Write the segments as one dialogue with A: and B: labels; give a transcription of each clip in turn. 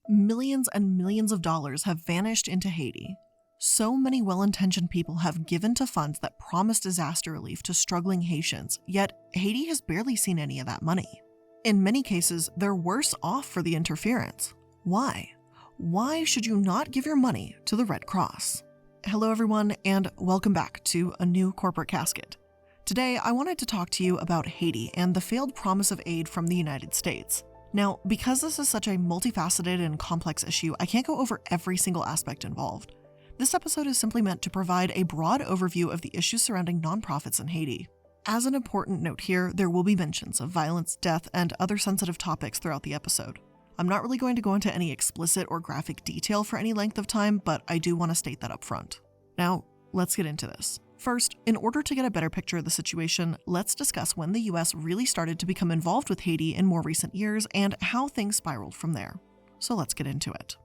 A: Millions and millions of dollars have vanished into Haiti. So many well-intentioned people have given to funds that promise disaster relief to struggling Haitians, yet Haiti has barely seen any of that money. In many cases, they're worse off for the interference. Why? Why should you not give your money to the Red Cross? Hello everyone, and welcome back to a new corporate casket. Today, I wanted to talk to you about Haiti and the failed promise of aid from the United States. Now, because this is such a multifaceted and complex issue, I can't go over every single aspect involved. This episode is simply meant to provide a broad overview of the issues surrounding nonprofits in Haiti. As an important note here, there will be mentions of violence, death, and other sensitive topics throughout the episode. I'm not really going to go into any explicit or graphic detail for any length of time, but I do want to state that up front. Now, let's get into this. First, in order to get a better picture of the situation, let's discuss when the US really started to become involved with Haiti in more recent years and how things spiraled from there. So let's get into it.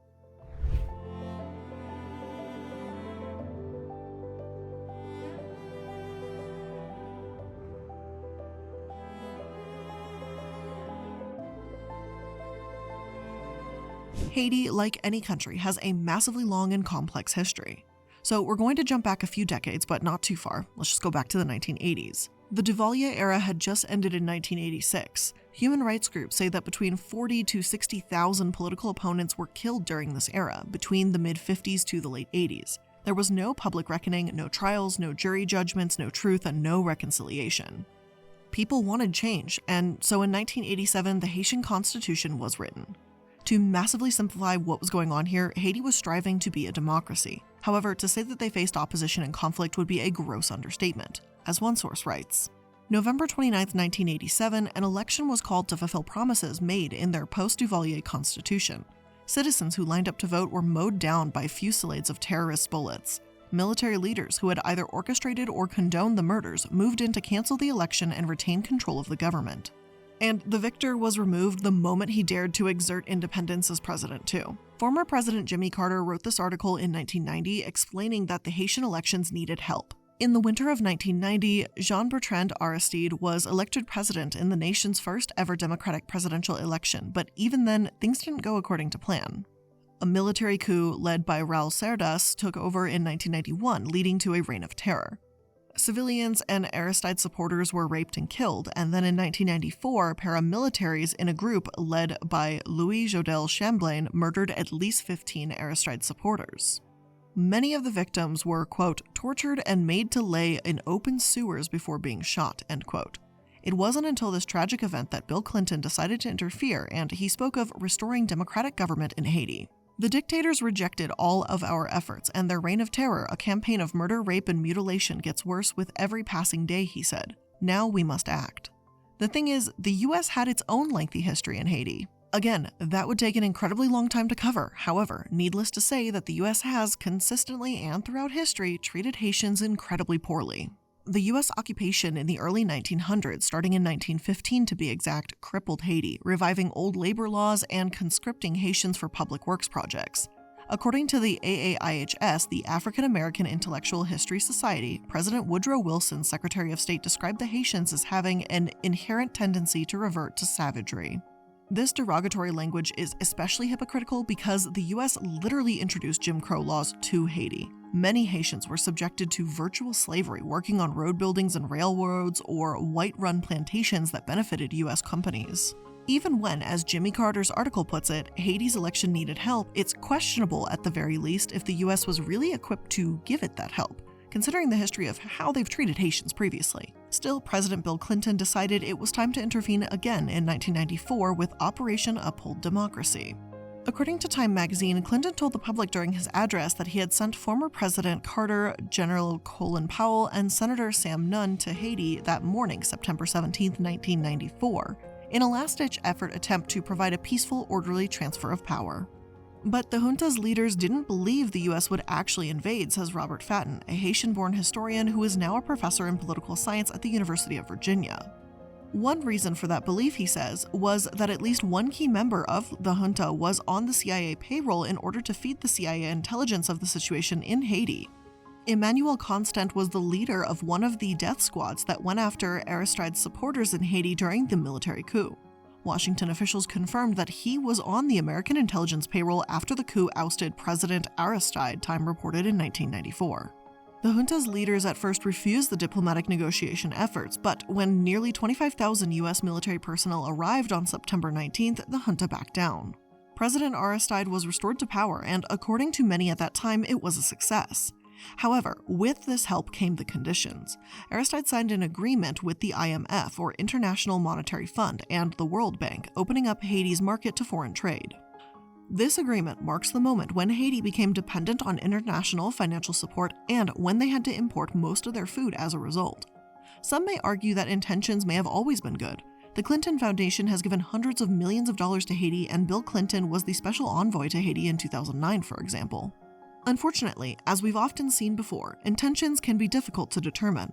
A: Haiti, like any country, has a massively long and complex history. So we're going to jump back a few decades, but not too far. Let's just go back to the 1980s. The Duvalier era had just ended in 1986. Human rights groups say that between 40 to 60,000 political opponents were killed during this era, between the mid-50s to the late 80s. There was no public reckoning, no trials, no jury judgments, no truth, and no reconciliation. People wanted change, and so in 1987, the Haitian Constitution was written. To massively simplify what was going on here, Haiti was striving to be a democracy. However, to say that they faced opposition and conflict would be a gross understatement, as one source writes. November 29, 1987, an election was called to fulfill promises made in their post-Duvalier constitution. Citizens who lined up to vote were mowed down by fusillades of terrorist bullets. Military leaders who had either orchestrated or condoned the murders moved in to cancel the election and retain control of the government. And the victor was removed the moment he dared to exert independence as president too. Former President Jimmy Carter wrote this article in 1990 explaining that the Haitian elections needed help. In the winter of 1990, Jean-Bertrand Aristide was elected president in the nation's first ever democratic presidential election, but even then, things didn't go according to plan. A military coup led by Raul Cerdas took over in 1991, leading to a reign of terror. Civilians and Aristide supporters were raped and killed, and then in 1994, paramilitaries in a group led by Louis Jodel Chamblain murdered at least 15 Aristide supporters. Many of the victims were, quote, tortured and made to lay in open sewers before being shot, end quote. It wasn't until this tragic event that Bill Clinton decided to interfere, and he spoke of restoring democratic government in Haiti. The dictators rejected all of our efforts, and their reign of terror, a campaign of murder, rape, and mutilation, gets worse with every passing day, he said. Now we must act. The thing is, the US had its own lengthy history in Haiti. Again, that would take an incredibly long time to cover. However, needless to say that the US has, consistently and throughout history, treated Haitians incredibly poorly. The US occupation in the early 1900s, starting in 1915 to be exact, crippled Haiti, reviving old labor laws and conscripting Haitians for public works projects. According to the AAIHS, the African American Intellectual History Society, President Woodrow Wilson, Secretary of State, described the Haitians as having an inherent tendency to revert to savagery. This derogatory language is especially hypocritical because the US literally introduced Jim Crow laws to Haiti. Many Haitians were subjected to virtual slavery, working on road buildings and railroads or white-run plantations that benefited US companies. Even when, as Jimmy Carter's article puts it, Haiti's election needed help, it's questionable at the very least if the US was really equipped to give it that help, considering the history of how they've treated Haitians previously. Still, President Bill Clinton decided it was time to intervene again in 1994 with Operation Uphold Democracy. According to Time magazine, Clinton told the public during his address that he had sent former President Carter, General Colin Powell, and Senator Sam Nunn to Haiti that morning, September 17, 1994, in a last-ditch effort attempt to provide a peaceful, orderly transfer of power. But the junta's leaders didn't believe the US would actually invade, says Robert Fatton, a Haitian-born historian who is now a professor in political science at the University of Virginia. One reason for that belief, he says, was that at least one key member of the junta was on the CIA payroll in order to feed the CIA intelligence of the situation in Haiti. Emmanuel Constant was the leader of one of the death squads that went after Aristide's supporters in Haiti during the military coup. Washington officials confirmed that he was on the American intelligence payroll after the coup ousted President Aristide, Time reported in 1994. The junta's leaders at first refused the diplomatic negotiation efforts, but when nearly 25,000 U.S. military personnel arrived on September 19th, the junta backed down. President Aristide was restored to power, and according to many at that time, it was a success. However, with this help came the conditions. Aristide signed an agreement with the IMF, or International Monetary Fund, and the World Bank, opening up Haiti's market to foreign trade. This agreement marks the moment when Haiti became dependent on international financial support and when they had to import most of their food as a result. Some may argue that intentions may have always been good. The Clinton Foundation has given hundreds of millions of dollars to Haiti, and Bill Clinton was the special envoy to Haiti in 2009, for example. Unfortunately, as we've often seen before, intentions can be difficult to determine.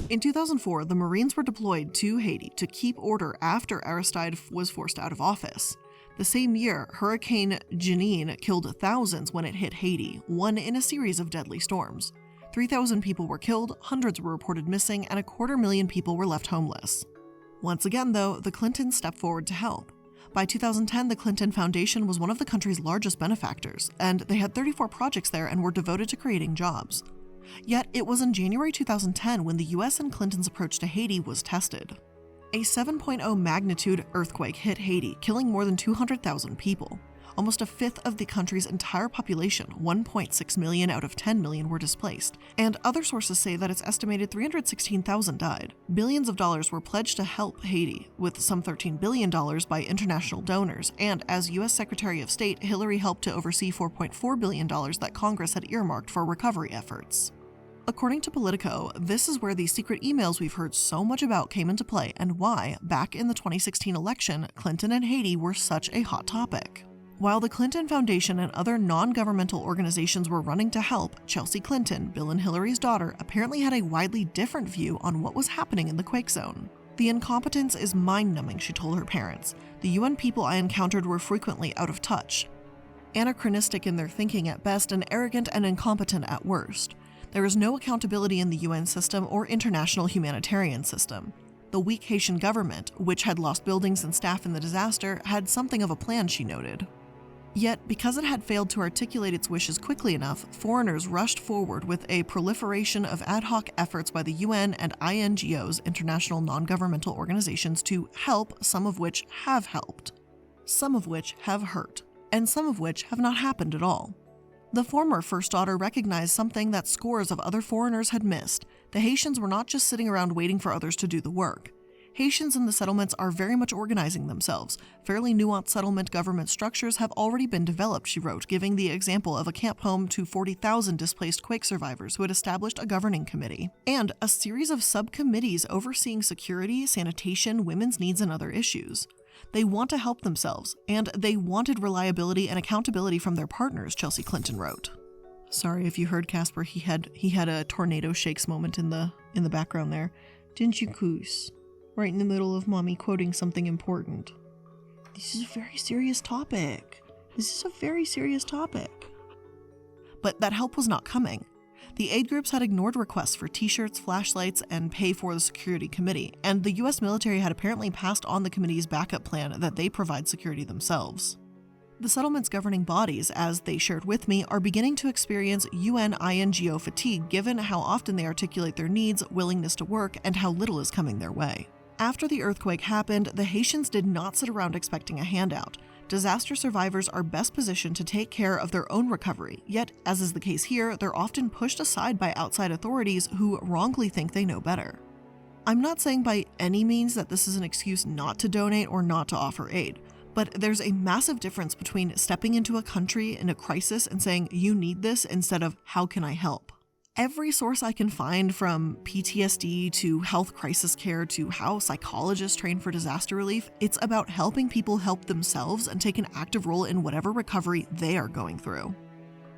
A: In 2004, the Marines were deployed to Haiti to keep order after Aristide was forced out of office. The same year, Hurricane Jeanine killed thousands when it hit Haiti, one in a series of deadly storms. 3,000 people were killed, hundreds were reported missing, and 250,000 people were left homeless. Once again, though, the Clintons stepped forward to help. By 2010, the Clinton Foundation was one of the country's largest benefactors, and they had 34 projects there and were devoted to creating jobs. Yet, it was in January 2010 when the US and Clinton's approach to Haiti was tested. A 7.0 magnitude earthquake hit Haiti, killing more than 200,000 people. Almost a fifth of the country's entire population, 1.6 million out of 10 million, were displaced, and other sources say that it's estimated 316,000 died. Billions of dollars were pledged to help Haiti, with some $13 billion by international donors, and as U.S. Secretary of State, Hillary helped to oversee $4.4 billion that Congress had earmarked for recovery efforts. According to Politico, this is where the secret emails we've heard so much about came into play and why, back in the 2016 election, Clinton and Haiti were such a hot topic. While the Clinton Foundation and other non-governmental organizations were running to help, Chelsea Clinton, Bill and Hillary's daughter, apparently had a widely different view on what was happening in the quake zone. "The incompetence is mind-numbing," she told her parents. "The UN people I encountered were frequently out of touch. Anachronistic in their thinking at best and arrogant and incompetent at worst. There is no accountability in the UN system or international humanitarian system. The weak Haitian government, which had lost buildings and staff in the disaster, had something of a plan," she noted. Yet, because it had failed to articulate its wishes quickly enough, foreigners rushed forward with a proliferation of ad hoc efforts by the UN and NGOs, international non-governmental organizations, to help, some of which have helped, some of which have hurt, and some of which have not happened at all. The former first daughter recognized something that scores of other foreigners had missed. The Haitians were not just sitting around waiting for others to do the work. Haitians in the settlements are very much organizing themselves. Fairly nuanced settlement government structures have already been developed, she wrote, giving the example of a camp home to 40,000 displaced quake survivors who had established a governing committee, and a series of subcommittees overseeing security, sanitation, women's needs, and other issues. They want to help themselves, and they wanted reliability and accountability from their partners, Chelsea Clinton wrote. Sorry if you heard Casper, he had a tornado shakes moment in the background there. Didn't you, Coos? Right in the middle of mommy quoting something important. This is a very serious topic. But that help was not coming. The aid groups had ignored requests for t-shirts, flashlights, and pay for the security committee, and the US military had apparently passed on the committee's backup plan that they provide security themselves. The settlement's governing bodies, as they shared with me, are beginning to experience UN NGO fatigue given how often they articulate their needs, willingness to work, and how little is coming their way. After the earthquake happened, the Haitians did not sit around expecting a handout. Disaster survivors are best positioned to take care of their own recovery, yet, as is the case here, they're often pushed aside by outside authorities who wrongly think they know better. I'm not saying by any means that this is an excuse not to donate or not to offer aid, but there's a massive difference between stepping into a country in a crisis and saying, "You need this," instead of, "How can I help?" Every source I can find, from PTSD to health crisis care to how psychologists train for disaster relief, it's about helping people help themselves and take an active role in whatever recovery they are going through.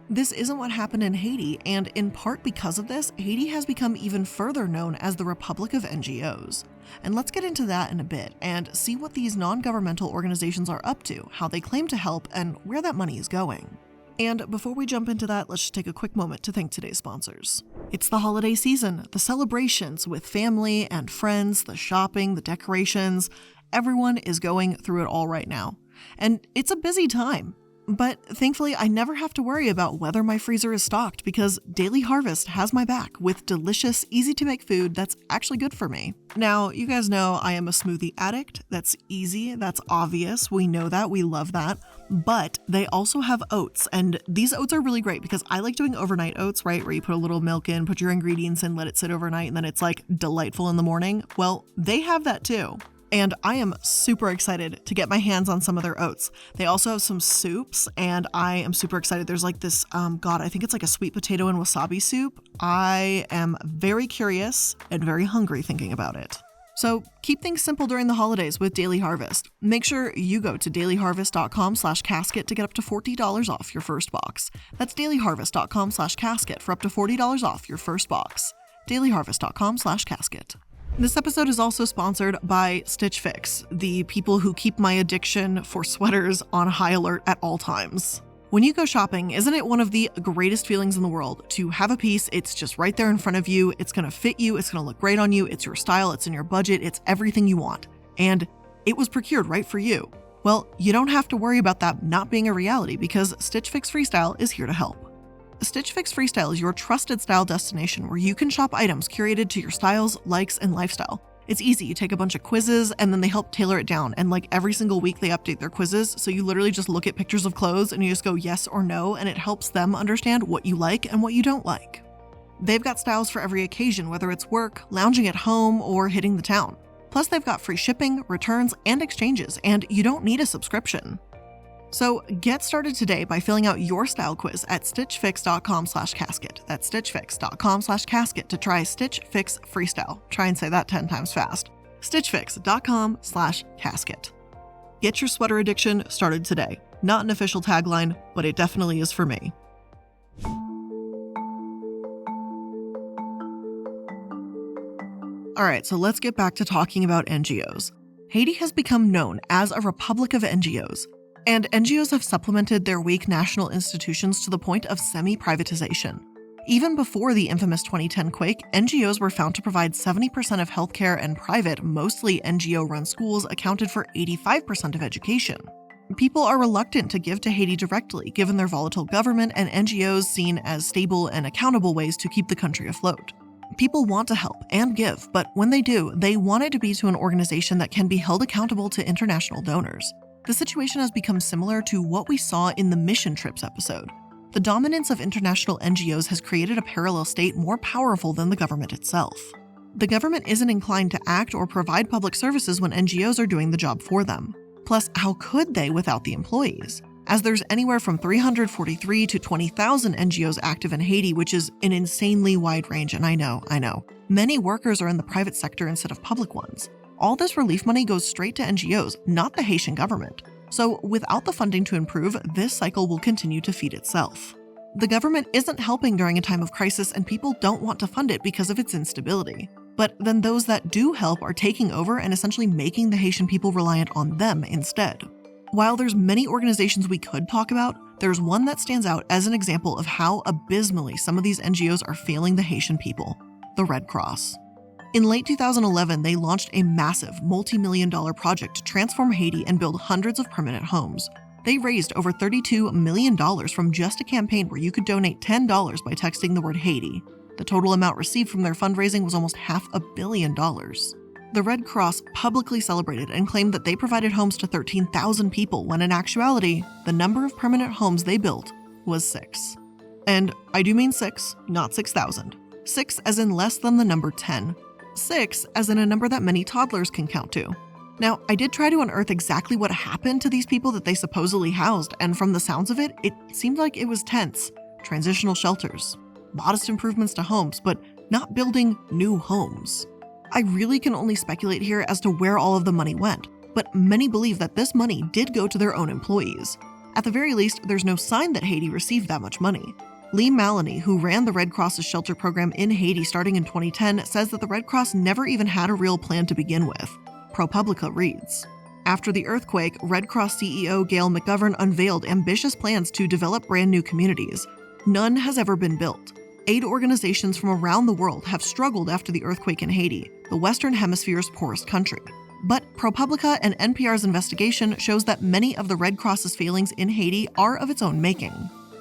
A: This isn't what happened in Haiti, and in part because of this, Haiti has become even further known as the Republic of NGOs. And let's get into that in a bit and see what these non-governmental organizations are up to, how they claim to help, and where that money is going. And before we jump into that, let's just take a quick moment to thank today's sponsors. It's the holiday season, the celebrations with family and friends, the shopping, the decorations. Everyone is going through it all right now. And it's a busy time. But thankfully, I never have to worry about whether my freezer is stocked because Daily Harvest has my back with delicious, easy-to-make food that's actually good for me. Now, you guys know I am a smoothie addict. That's easy, that's obvious, we know that, we love that. But they also have oats, and these oats are really great because I like doing overnight oats, right? Where you put a little milk in, put your ingredients in, let it sit overnight, and then it's like delightful in the morning. Well, they have that too. And I am super excited to get my hands on some of their oats. They also have some soups, and I am super excited. There's like this, I think it's like a sweet potato and wasabi soup. I am very curious and very hungry thinking about it. So keep things simple during the holidays with Daily Harvest. Make sure you go to dailyharvest.com/casket to get up to $40 off your first box. That's dailyharvest.com/casket for up to $40 off your first box. dailyharvest.com/casket. This episode is also sponsored by Stitch Fix, the people who keep my addiction for sweaters on high alert at all times. When you go shopping, isn't it one of the greatest feelings in the world to have a piece, it's just right there in front of you, it's gonna fit you, it's gonna look great on you, it's your style, it's in your budget, it's everything you want, and it was procured right for you. Well, you don't have to worry about that not being a reality because Stitch Fix Freestyle is here to help. Stitch Fix Freestyle is your trusted style destination where you can shop items curated to your styles, likes, and lifestyle. It's easy. You take a bunch of quizzes and then they help tailor it down. And like every single week they update their quizzes. So you literally just look at pictures of clothes and you just go yes or no, and it helps them understand what you like and what you don't like. They've got styles for every occasion, whether it's work, lounging at home, or hitting the town. Plus they've got free shipping, returns, and exchanges, and you don't need a subscription. So get started today by filling out your style quiz at stitchfix.com/casket. That's stitchfix.com/casket to try Stitch Fix Freestyle. Try and say that 10 times fast. stitchfix.com/casket. Get your sweater addiction started today. Not an official tagline, but it definitely is for me. All right, so let's get back to talking about NGOs. Haiti has become known as a republic of NGOs. And NGOs have supplemented their weak national institutions to the point of semi-privatization. Even before the infamous 2010 quake, NGOs were found to provide 70% of healthcare, and private, mostly NGO-run schools accounted for 85% of education. People are reluctant to give to Haiti directly, given their volatile government and NGOs seen as stable and accountable ways to keep the country afloat. People want to help and give, but when they do, they want it to be to an organization that can be held accountable to international donors. The situation has become similar to what we saw in the mission trips episode. The dominance of international NGOs has created a parallel state more powerful than the government itself. The government isn't inclined to act or provide public services when NGOs are doing the job for them. Plus, how could they without the employees? As there's anywhere from 343 to 20,000 NGOs active in Haiti, which is an insanely wide range, and I know. Many workers are in the private sector instead of public ones. All this relief money goes straight to NGOs, not the Haitian government. So without the funding to improve, this cycle will continue to feed itself. The government isn't helping during a time of crisis, and people don't want to fund it because of its instability. But then those that do help are taking over and essentially making the Haitian people reliant on them instead. While there's many organizations we could talk about, there's one that stands out as an example of how abysmally some of these NGOs are failing the Haitian people: the Red Cross. In late 2011, they launched a massive multi-million-dollar project to transform Haiti and build hundreds of permanent homes. They raised over $32 million from just a campaign where you could donate $10 by texting the word Haiti. The total amount received from their fundraising was almost $500 million. The Red Cross publicly celebrated and claimed that they provided homes to 13,000 people, when in actuality, the number of permanent homes they built was 6. And I do mean 6, not 6,000. 6 as in less than the number 10. 6 as in a number that many toddlers can count to. Now, I did try to unearth exactly what happened to these people that they supposedly housed, and from the sounds of it, it seemed like it was tents, transitional shelters, modest improvements to homes, but not building new homes. I really can only speculate here as to where all of the money went, but many believe that this money did go to their own employees. At the very least, there's no sign that Haiti received that much money. Lee Maloney, who ran the Red Cross's shelter program in Haiti starting in 2010, says that the Red Cross never even had a real plan to begin with. ProPublica reads, After the earthquake, Red Cross CEO Gail McGovern unveiled ambitious plans to develop brand new communities. None has ever been built. Aid organizations from around the world have struggled after the earthquake in Haiti, the Western Hemisphere's poorest country. But ProPublica and NPR's investigation shows that many of the Red Cross's failings in Haiti are of its own making.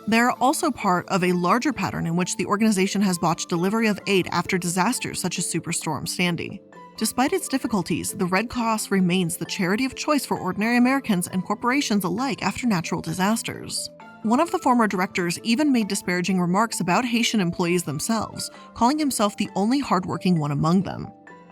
A: They're also part of a larger pattern in which the organization has botched delivery of aid after disasters such as Superstorm Sandy. Despite its difficulties, the Red Cross remains the charity of choice for ordinary Americans and corporations alike after natural disasters. One of the former directors even made disparaging remarks about Haitian employees themselves, calling himself the only hardworking one among them.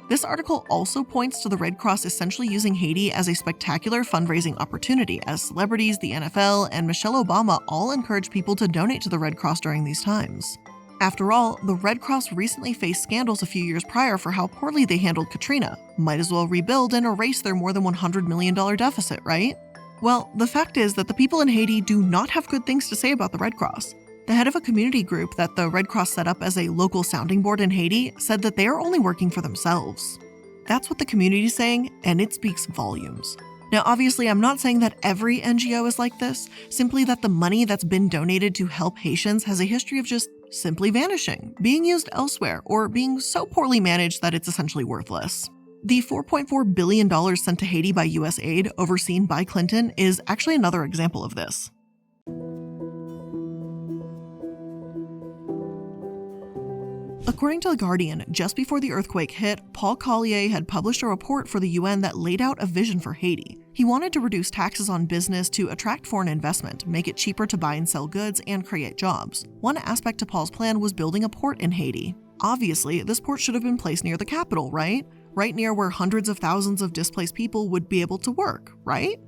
A: This article also points to the Red Cross essentially using Haiti as a spectacular fundraising opportunity, as celebrities, the NFL, and Michelle Obama all encourage people to donate to the Red Cross during these times. After all, the Red Cross recently faced scandals a few years prior for how poorly they handled Katrina. Might as well rebuild and erase their more than $100 million deficit, right? Well, the fact is that the people in Haiti do not have good things to say about the Red Cross. The head of a community group that the Red Cross set up as a local sounding board in Haiti said that they are only working for themselves. That's what the community is saying, and it speaks volumes. Now, obviously, I'm not saying that every NGO is like this, simply that the money that's been donated to help Haitians has a history of just simply vanishing, being used elsewhere, or being so poorly managed that it's essentially worthless. The $4.4 billion sent to Haiti by US aid, overseen by Clinton, is actually another example of this. According to The Guardian, just before the earthquake hit, Paul Collier had published a report for the UN that laid out a vision for Haiti. He wanted to reduce taxes on business to attract foreign investment, make it cheaper to buy and sell goods, and create jobs. One aspect to Paul's plan was building a port in Haiti. Obviously, this port should have been placed near the capital, right? Right near where hundreds of thousands of displaced people would be able to work, right?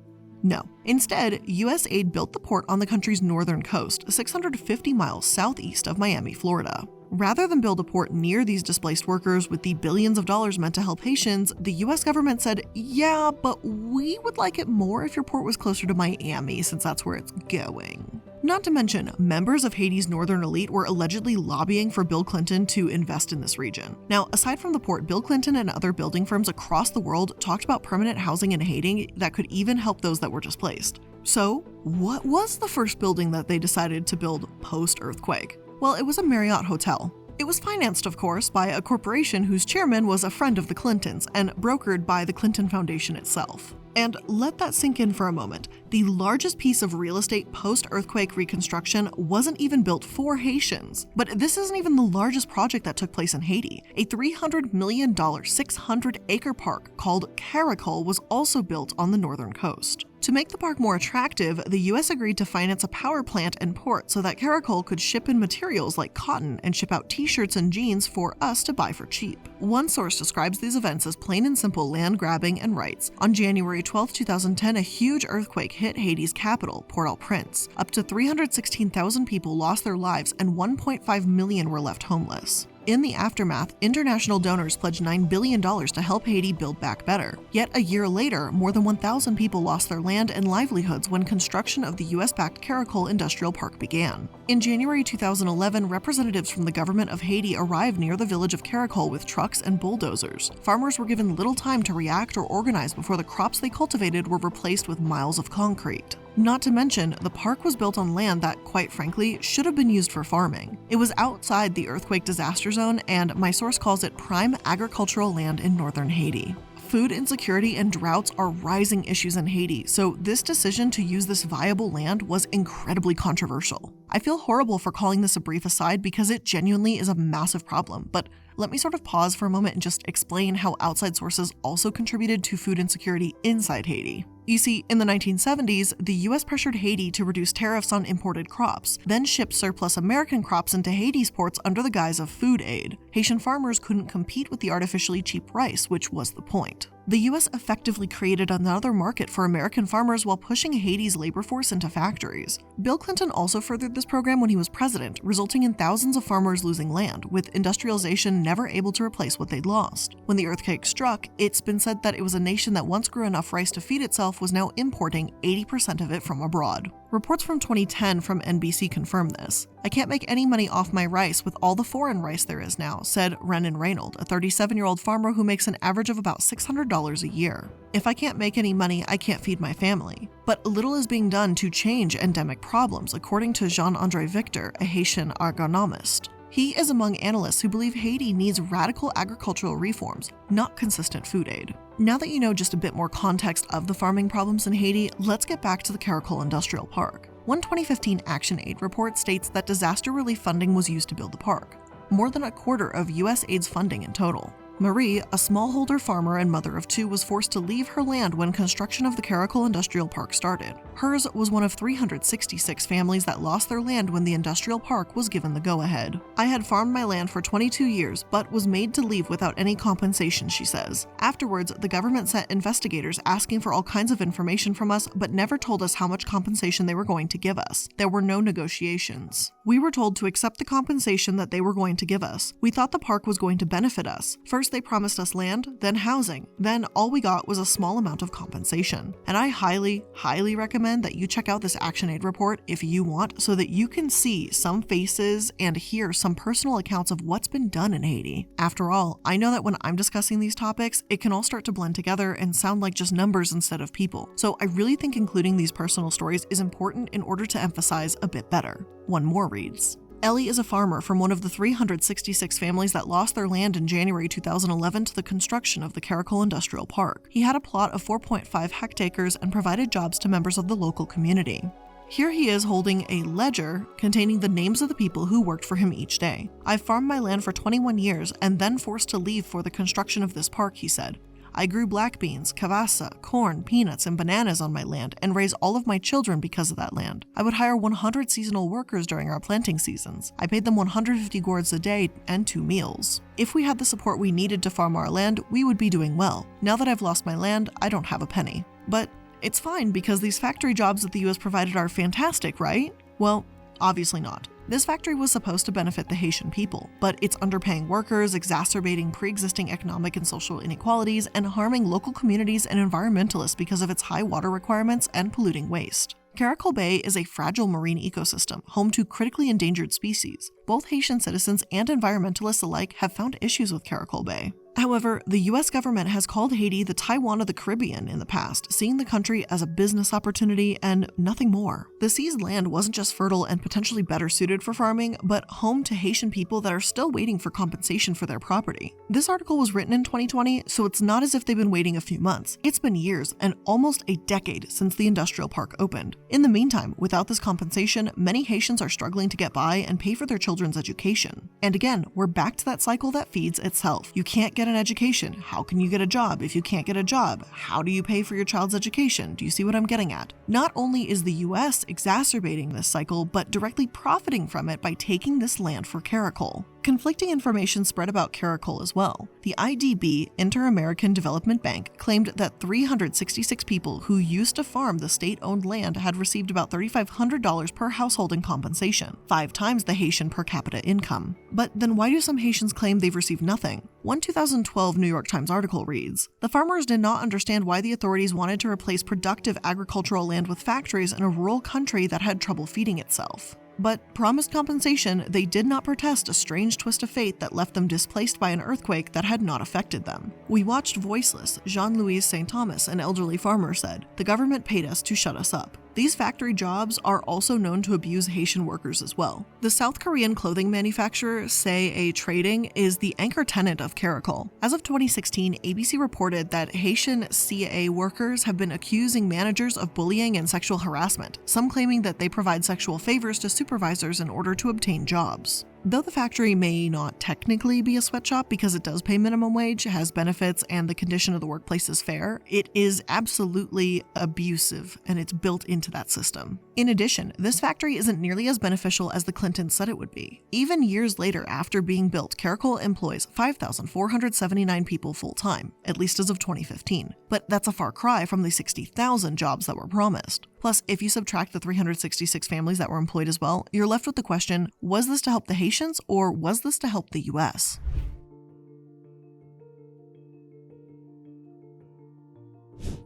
A: No. Instead, US aid built the port on the country's northern coast, 650 miles southeast of Miami, Florida. Rather than build a port near these displaced workers with the billions of dollars meant to help Haitians, the US government said, yeah, but we would like it more if your port was closer to Miami, since that's where it's going. Not to mention, members of Haiti's northern elite were allegedly lobbying for Bill Clinton to invest in this region. Now, aside from the port, Bill Clinton and other building firms across the world talked about permanent housing in Haiti that could even help those that were displaced. So, what was the first building that they decided to build post-earthquake? Well, it was a Marriott hotel. It was financed, of course, by a corporation whose chairman was a friend of the Clintons and brokered by the Clinton Foundation itself. And let that sink in for a moment. The largest piece of real estate post-earthquake reconstruction wasn't even built for Haitians. But this isn't even the largest project that took place in Haiti. A $300 million, 600-acre park called Caracol was also built on the northern coast. To make the park more attractive, the US agreed to finance a power plant and port so that Caracol could ship in materials like cotton and ship out t-shirts and jeans for us to buy for cheap. One source describes these events as plain and simple land grabbing and rights. On January 12, 2010, a huge earthquake hit Haiti's capital, Port-au-Prince. Up to 316,000 people lost their lives and 1.5 million were left homeless. In the aftermath, international donors pledged $9 billion to help Haiti build back better. Yet a year later, more than 1,000 people lost their land and livelihoods when construction of the US-backed Caracol Industrial Park began. In January 2011, representatives from the government of Haiti arrived near the village of Caracol with trucks and bulldozers. Farmers were given little time to react or organize before the crops they cultivated were replaced with miles of concrete. Not to mention, the park was built on land that, quite frankly, should have been used for farming. It was outside the earthquake disaster zone, and my source calls it prime agricultural land in northern Haiti. Food insecurity and droughts are rising issues in Haiti, so this decision to use this viable land was incredibly controversial. I feel horrible for calling this a brief aside because it genuinely is a massive problem, but let me sort of pause for a moment and just explain how outside sources also contributed to food insecurity inside Haiti. You see, in the 1970s, the US pressured Haiti to reduce tariffs on imported crops, then shipped surplus American crops into Haiti's ports under the guise of food aid. Haitian farmers couldn't compete with the artificially cheap rice, which was the point. The US effectively created another market for American farmers while pushing Haiti's labor force into factories. Bill Clinton also furthered this program when he was president, resulting in thousands of farmers losing land, with industrialization never able to replace what they'd lost. When the earthquake struck, it's been said that it was a nation that once grew enough rice to feed itself was now importing 80% of it from abroad. Reports from 2010 from NBC confirm this. "I can't make any money off my rice with all the foreign rice there is now," said Renan Reynold, a 37-year-old farmer who makes an average of about $600 a year. "If I can't make any money, I can't feed my family." But little is being done to change endemic problems, according to Jean-André Victor, a Haitian agronomist. He is among analysts who believe Haiti needs radical agricultural reforms, not consistent food aid. Now that you know just a bit more context of the farming problems in Haiti, let's get back to the Caracol Industrial Park. One 2015 ActionAid report states that disaster relief funding was used to build the park, more than a quarter of U.S. aid's funding in total. Marie, a smallholder farmer and mother of two, was forced to leave her land when construction of the Caracol Industrial Park started. Hers was one of 366 families that lost their land when the industrial park was given the go-ahead. "I had farmed my land for 22 years, but was made to leave without any compensation," she says. "Afterwards, the government sent investigators asking for all kinds of information from us, but never told us how much compensation they were going to give us. There were no negotiations. We were told to accept the compensation that they were going to give us. We thought the park was going to benefit us. First, they promised us land, then housing. Then all we got was a small amount of compensation." And I highly recommend that you check out this ActionAid report if you want, so that you can see some faces and hear some personal accounts of what's been done in Haiti. After all, I know that when I'm discussing these topics, it can all start to blend together and sound like just numbers instead of people. So I really think including these personal stories is important in order to emphasize a bit better. One more reads. Ellie is a farmer from one of the 366 families that lost their land in January 2011 to the construction of the Caracol Industrial Park. He had a plot of 4.5 hectares and provided jobs to members of the local community. Here he is holding a ledger containing the names of the people who worked for him each day. "I've farmed my land for 21 years and then forced to leave for the construction of this park," he said. "I grew black beans, cavassa, corn, peanuts, and bananas on my land and raised all of my children because of that land. I would hire 100 seasonal workers during our planting seasons. I paid them 150 gourds a day and 2 meals. If we had the support we needed to farm our land, we would be doing well. Now that I've lost my land, I don't have a penny." But it's fine because these factory jobs that the US provided are fantastic, right? Well, obviously not. This factory was supposed to benefit the Haitian people, but it's underpaying workers, exacerbating pre-existing economic and social inequalities, and harming local communities and environmentalists because of its high water requirements and polluting waste. Caracol Bay is a fragile marine ecosystem, home to critically endangered species. Both Haitian citizens and environmentalists alike have found issues with Caracol Bay. However, the US government has called Haiti the Taiwan of the Caribbean in the past, seeing the country as a business opportunity and nothing more. The seized land wasn't just fertile and potentially better suited for farming, but home to Haitian people that are still waiting for compensation for their property. This article was written in 2020, so it's not as if they've been waiting a few months. It's been years and almost a decade since the industrial park opened. In the meantime, without this compensation, many Haitians are struggling to get by and pay for their children's education. And again, we're back to that cycle that feeds itself. You can't get an education. How can you get a job? If you can't get a job, how do you pay for your child's education? Do you see what I'm getting at? Not only is the US exacerbating this cycle, but directly profiting from it by taking this land for Caracol. Conflicting information spread about Caracol as well. The IDB, Inter-American Development Bank, claimed that 366 people who used to farm the state-owned land had received about $3,500 per household in compensation, 5 times the Haitian per capita income. But then why do some Haitians claim they've received nothing? One 2012 New York Times article reads, "The farmers did not understand why the authorities wanted to replace productive agricultural land with factories in a rural country that had trouble feeding itself. But promised compensation, they did not protest a strange twist of fate that left them displaced by an earthquake that had not affected them. We watched voiceless," Jean-Louis St. Thomas, an elderly farmer, said. "The government paid us to shut us up." These factory jobs are also known to abuse Haitian workers as well. The South Korean clothing manufacturer Say Trading is the anchor tenant of Caracol. As of 2016, ABC reported that Haitian CA workers have been accusing managers of bullying and sexual harassment, some claiming that they provide sexual favors to supervisors in order to obtain jobs. Though the factory may not technically be a sweatshop because it does pay minimum wage, has benefits, and the condition of the workplace is fair, it is absolutely abusive and it's built into that system. In addition, this factory isn't nearly as beneficial as the Clintons said it would be. Even years later after being built, Caracol employs 5,479 people full-time, at least as of 2015. But that's a far cry from the 60,000 jobs that were promised. Plus, if you subtract the 366 families that were employed as well, you're left with the question, was this to help the Haitians or was this to help the US?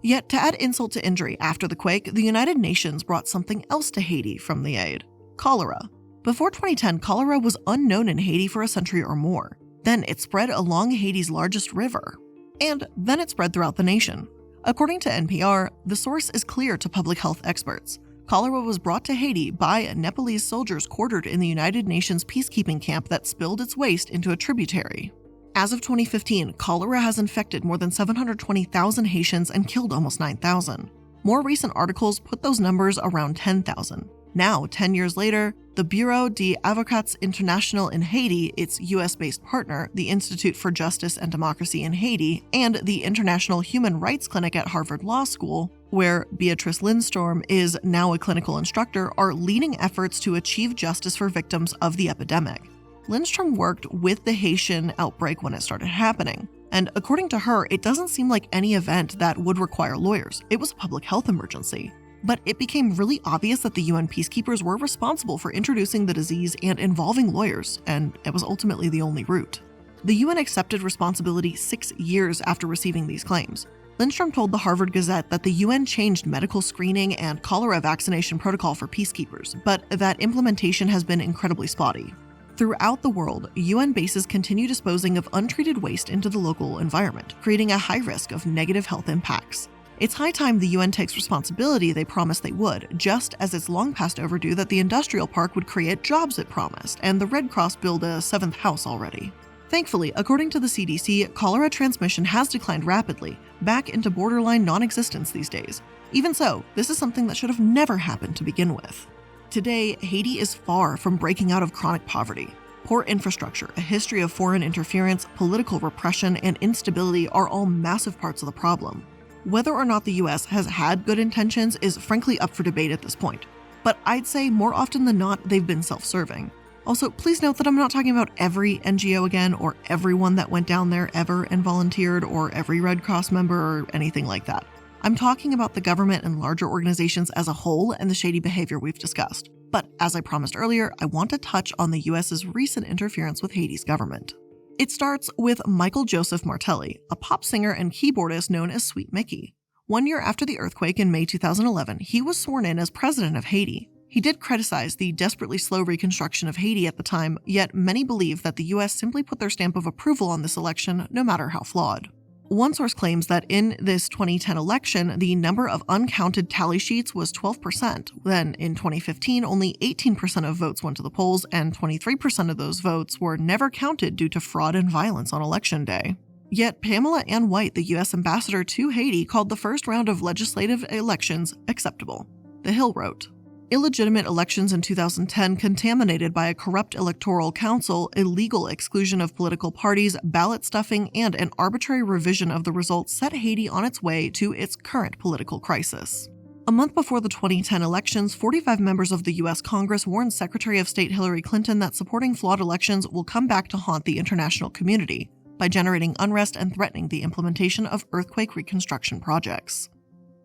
A: Yet, to add insult to injury after the quake, the United Nations brought something else to Haiti from the aid: cholera. Before 2010, cholera was unknown in Haiti for a century or more. Then it spread along Haiti's largest river. And then it spread throughout the nation. According to NPR, the source is clear to public health experts. Cholera was brought to Haiti by Nepalese soldiers quartered in the United Nations peacekeeping camp that spilled its waste into a tributary. As of 2015, cholera has infected more than 720,000 Haitians and killed almost 9,000. More recent articles put those numbers around 10,000. Now, 10 years later, the Bureau d'Avocats International in Haiti, its US-based partner, the Institute for Justice and Democracy in Haiti, and the International Human Rights Clinic at Harvard Law School, where Beatrice Lindstrom is now a clinical instructor, are leading efforts to achieve justice for victims of the epidemic. Lindstrom worked with the Haitian outbreak when it started happening, and according to her, it doesn't seem like any event that would require lawyers. It was a public health emergency. But it became really obvious that the UN peacekeepers were responsible for introducing the disease and involving lawyers, and it was ultimately the only route. The UN accepted responsibility 6 years after receiving these claims. Lindstrom told the Harvard Gazette that the UN changed medical screening and cholera vaccination protocol for peacekeepers, but that implementation has been incredibly spotty. Throughout the world, UN bases continue disposing of untreated waste into the local environment, creating a high risk of negative health impacts. It's high time the UN takes responsibility they promised they would, just as it's long past overdue that the industrial park would create jobs it promised, and the Red Cross build a 7th house already. Thankfully, according to the CDC, cholera transmission has declined rapidly, back into borderline non-existence these days. Even so, this is something that should have never happened to begin with. Today, Haiti is far from breaking out of chronic poverty. Poor infrastructure, a history of foreign interference, political repression, and instability are all massive parts of the problem. Whether or not the US has had good intentions is frankly up for debate at this point, but I'd say more often than not, they've been self-serving. Also, please note that I'm not talking about every NGO again, or everyone that went down there ever and volunteered, or every Red Cross member, or anything like that. I'm talking about the government and larger organizations as a whole and the shady behavior we've discussed. But as I promised earlier, I want to touch on the US's recent interference with Haiti's government. It starts with Michael Joseph Martelly, a pop singer and keyboardist known as Sweet Mickey. 1 year after the earthquake in May 2011, he was sworn in as president of Haiti. He did criticize the desperately slow reconstruction of Haiti at the time, yet many believe that the US simply put their stamp of approval on this election, no matter how flawed. One source claims that in this 2010 election, the number of uncounted tally sheets was 12%. Then in 2015, only 18% of votes went to the polls, and 23% of those votes were never counted due to fraud and violence on election day. Yet Pamela Ann White, the US ambassador to Haiti, called the first round of legislative elections acceptable. The Hill wrote, "Illegitimate elections in 2010 contaminated by a corrupt electoral council, illegal exclusion of political parties, ballot stuffing, and an arbitrary revision of the results set Haiti on its way to its current political crisis." A month before the 2010 elections, 45 members of the US Congress warned Secretary of State Hillary Clinton that supporting flawed elections will come back to haunt the international community by generating unrest and threatening the implementation of earthquake reconstruction projects.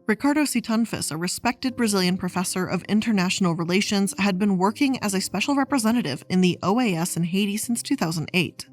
A: Ricardo Citanfis, a respected Brazilian professor of international relations, had been working as a special representative in the OAS in Haiti since 2008.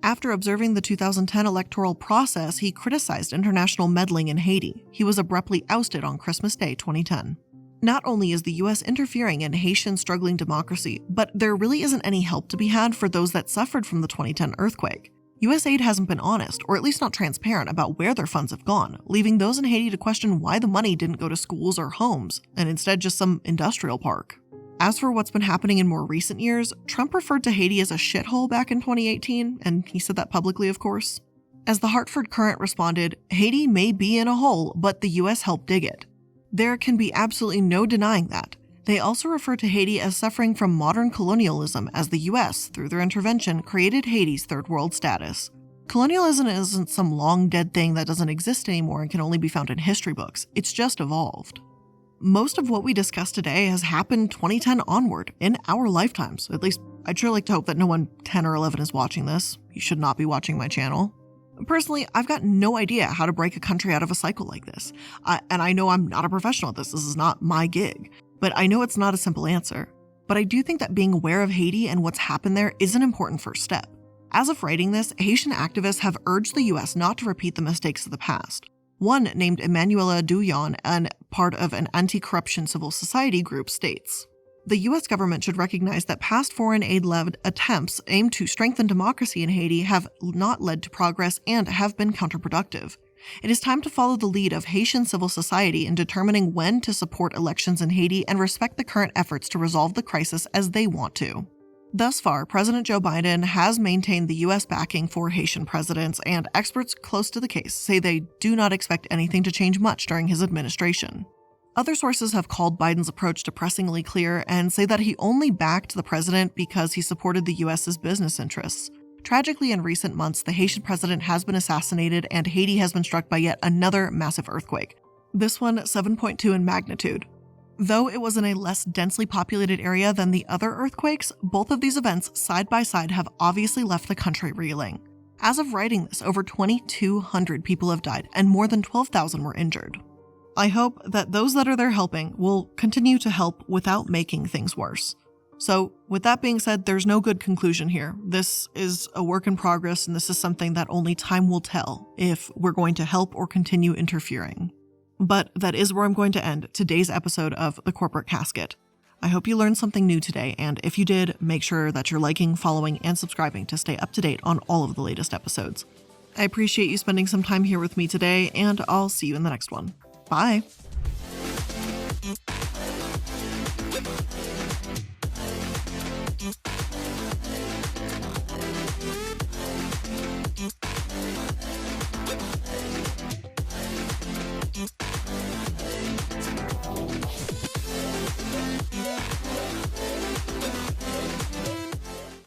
A: After observing the 2010 electoral process, he criticized international meddling in Haiti. He was abruptly ousted on Christmas Day 2010. Not only is the US interfering in Haitian struggling democracy, but there really isn't any help to be had for those that suffered from the 2010 earthquake. US aid hasn't been honest, or at least not transparent, about where their funds have gone, leaving those in Haiti to question why the money didn't go to schools or homes, and instead just some industrial park. As for what's been happening in more recent years, Trump referred to Haiti as a shithole back in 2018, and he said that publicly, of course. As the Hartford Courant responded, "Haiti may be in a hole, but the US helped dig it." There can be absolutely no denying that. They also refer to Haiti as suffering from modern colonialism, as the US, through their intervention, created Haiti's third world status. Colonialism isn't some long dead thing that doesn't exist anymore and can only be found in history books. It's just evolved. Most of what we discussed today has happened 2010 onward, in our lifetimes. At least, I'd sure like to hope that no one 10 or 11 is watching this. You should not be watching my channel. Personally, I've got no idea how to break a country out of a cycle like this. And I know I'm not a professional at this. This is not my gig. But I know it's not a simple answer. But I do think that being aware of Haiti and what's happened there is an important first step. As of writing this, Haitian activists have urged the US not to repeat the mistakes of the past. One, named Emanuela Douillon and part of an anti-corruption civil society group, states, "The U.S. government should recognize that past foreign aid-led attempts aimed to strengthen democracy in Haiti have not led to progress and have been counterproductive. It is time to follow the lead of Haitian civil society in determining when to support elections in Haiti and respect the current efforts to resolve the crisis as they want to." Thus far, President Joe Biden has maintained the U.S. backing for Haitian presidents, and experts close to the case say they do not expect anything to change much during his administration. Other sources have called Biden's approach depressingly clear and say that he only backed the president because he supported the U.S.'s business interests. Tragically, in recent months, the Haitian president has been assassinated and Haiti has been struck by yet another massive earthquake. This one 7.2 in magnitude. Though it was in a less densely populated area than the other earthquakes, both of these events side by side have obviously left the country reeling. As of writing this, over 2,200 people have died and more than 12,000 were injured. I hope that those that are there helping will continue to help without making things worse. So, with that being said, there's no good conclusion here. This is a work in progress, and this is something that only time will tell if we're going to help or continue interfering. But that is where I'm going to end today's episode of The Corporate Casket. I hope you learned something new today, and if you did, make sure that you're liking, following, and subscribing to stay up to date on all of the latest episodes. I appreciate you spending some time here with me today, and I'll see you in the next one. Bye!